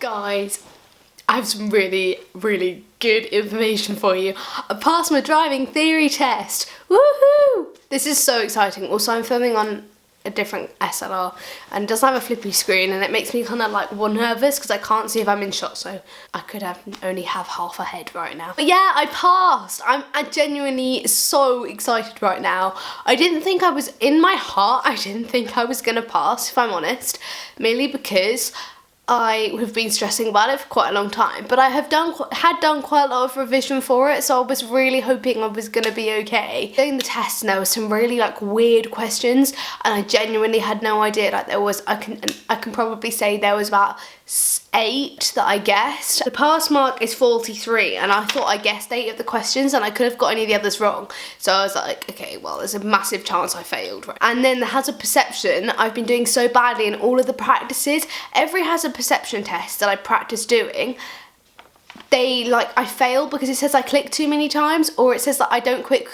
Guys, I have some really, really good information for you. I passed my driving theory test. Woohoo! This is so exciting. Also, I'm filming on a different SLR and it doesn't have a flippy screen, and it makes me kind of like more nervous because I can't see if I'm in shot, so I could only have half a head right now. But yeah, I passed. I'm genuinely so excited right now. I didn't think I was, in my heart, I didn't think I was gonna pass, if I'm honest, mainly because I have been stressing about it for quite a long time, but I had done quite a lot of revision for it, so I was really hoping I was going to be okay. Doing the test, and there were some really like weird questions, and I genuinely had no idea. Like there was, I can probably say there was about 8 that I guessed. The pass mark is 43, and I thought I guessed 8 of the questions, and I could have got any of the others wrong. So I was like, okay, well, there's a massive chance I failed. Right? And then the hazard perception, I've been doing so badly in all of the practices. Every hazard perception test that I practice doing, I fail because it says I click too many times, or it says that I don't click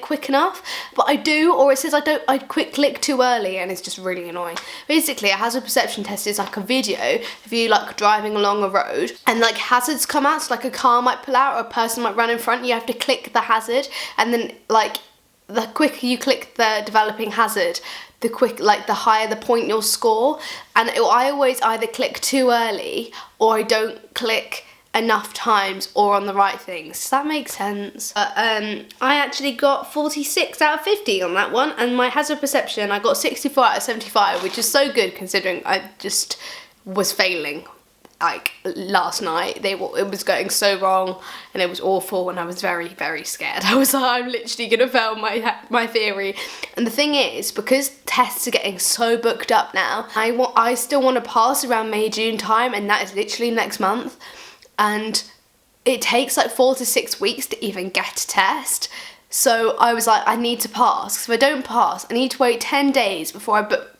quick enough, but I do, or it says I click too early, and it's just really annoying. Basically, a hazard perception test is like a video of you like driving along a road, and like hazards come out, so like a car might pull out or a person might run in front, you have to click the hazard, and then like the quicker you click the developing hazard, the higher the point you'll score. And I always either click too early or I don't click enough times or on the right things. Does that make sense? I actually got 46 out of 50 on that one, and my hazard perception I got 64 out of 75, which is so good considering I just was failing. Like last night, it was going so wrong and it was awful, and I was very, very scared. I was like, I'm literally gonna fail my theory. And the thing is, because tests are getting so booked up now, I still want to pass around May, June time, and that is literally next month. And it takes like 4 to 6 weeks to even get a test. So I was like, I need to pass, because if I don't pass, I need to wait 10 days before I book,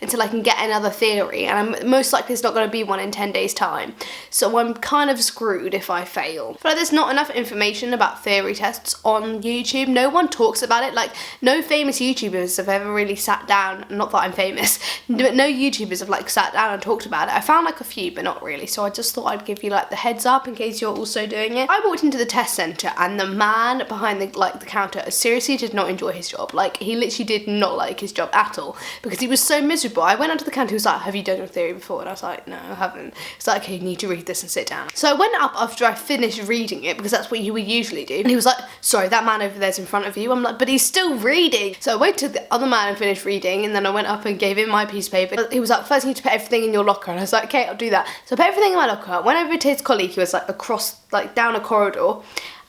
until I can get another theory, and most likely it's not going to be one in 10 days time, so I'm kind of screwed if I fail. But there's not enough information about theory tests on YouTube. No one talks about it. Like, no famous YouTubers have ever really sat down, not that I'm famous, but no YouTubers have like sat down and talked about it. I found like a few, but not really, so I just thought I'd give you like the heads up in case you're also doing it. I walked into the test centre, and the man behind the counter seriously did not enjoy his job. Like, he literally did not like his job at all, because he was so miserable. I went up to the counter, he was like, have you done your theory before? And I was like, no, I haven't. He's like, okay, you need to read this and sit down. So I went up after I finished reading it, because that's what you would usually do. And he was like, sorry, that man over there's in front of you. I'm like, but he's still reading. So I waited till the other man finished reading, and then I went up and gave him my piece of paper. He was like, first you need to put everything in your locker. And I was like, okay, I'll do that. So I put everything in my locker, went over to his colleague, who was like across, like down a corridor,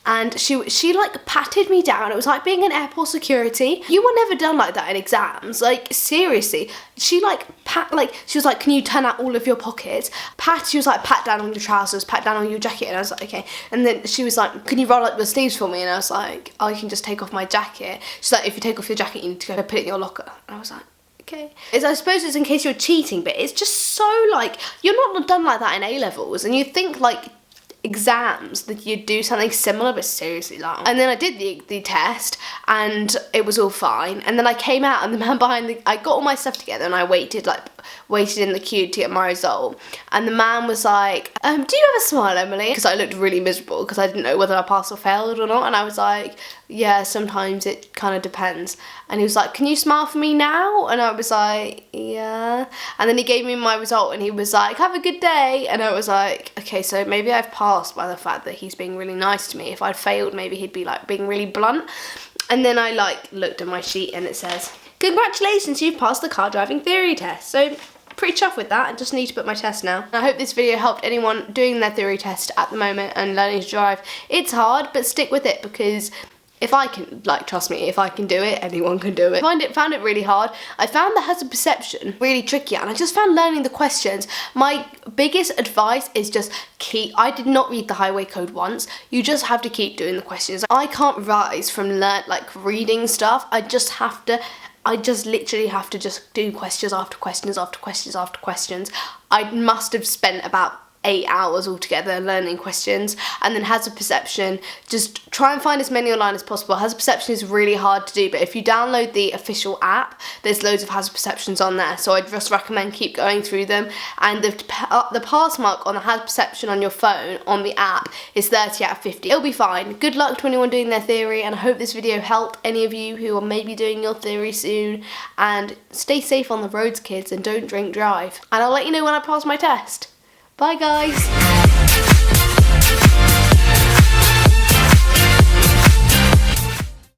and she like patted me down. It was like being in airport security. You were never done like that in exams. Like, seriously. She like she was like, can you turn out all of your pockets? She was like, pat down on your trousers, pat down on your jacket. And I was like, okay. And then she was like, can you roll up your sleeves for me? And I was like, oh, you can just take off my jacket. She's like, if you take off your jacket, you need to go put it in your locker. And I was like, okay. I suppose it's in case you're cheating, but it's just so like, you're not done like that in A-levels, and you think like exams that you'd do something similar, but seriously long. And then I did the test, and it was all fine, and then I came out, and the man behind I got all my stuff together, and I waited in the queue to get my result, and the man was like, do you have a smile, Emily? Because I looked really miserable, because I didn't know whether I passed or failed or not, and I was like, yeah, sometimes it kind of depends. And he was like, can you smile for me now? And I was like, yeah. And then he gave me my result, and he was like, have a good day. And I was like, okay, so maybe I've passed by the fact that he's being really nice to me. If I'd failed, maybe he'd be like being really blunt. And then I like looked at my sheet, and it says, congratulations, you've passed the car driving theory test. So pretty chuffed with that. I just need to book my test now. I hope this video helped anyone doing their theory test at the moment and learning to drive. It's hard, but stick with it, because if I can, trust me, if I can do it, anyone can do it. Found it really hard. I found the hazard perception really tricky, and I just found learning the questions. My biggest advice is just I did not read the highway code once. You just have to keep doing the questions. I can't rise from reading stuff. I just literally have to just do questions after questions after questions after questions. I must have spent about 8 hours altogether learning questions. And then hazard perception, just try and find as many online as possible. Hazard perception is really hard to do, but if you download the official app, there's loads of hazard perceptions on there, so I'd just recommend keep going through them. And the pass mark on the hazard perception on your phone on the app is 30 out of 50. It'll be fine. Good luck to anyone doing their theory, and I hope this video helped any of you who are maybe doing your theory soon. And stay safe on the roads, kids, and don't drink drive. And I'll let you know when I pass my test. Bye guys!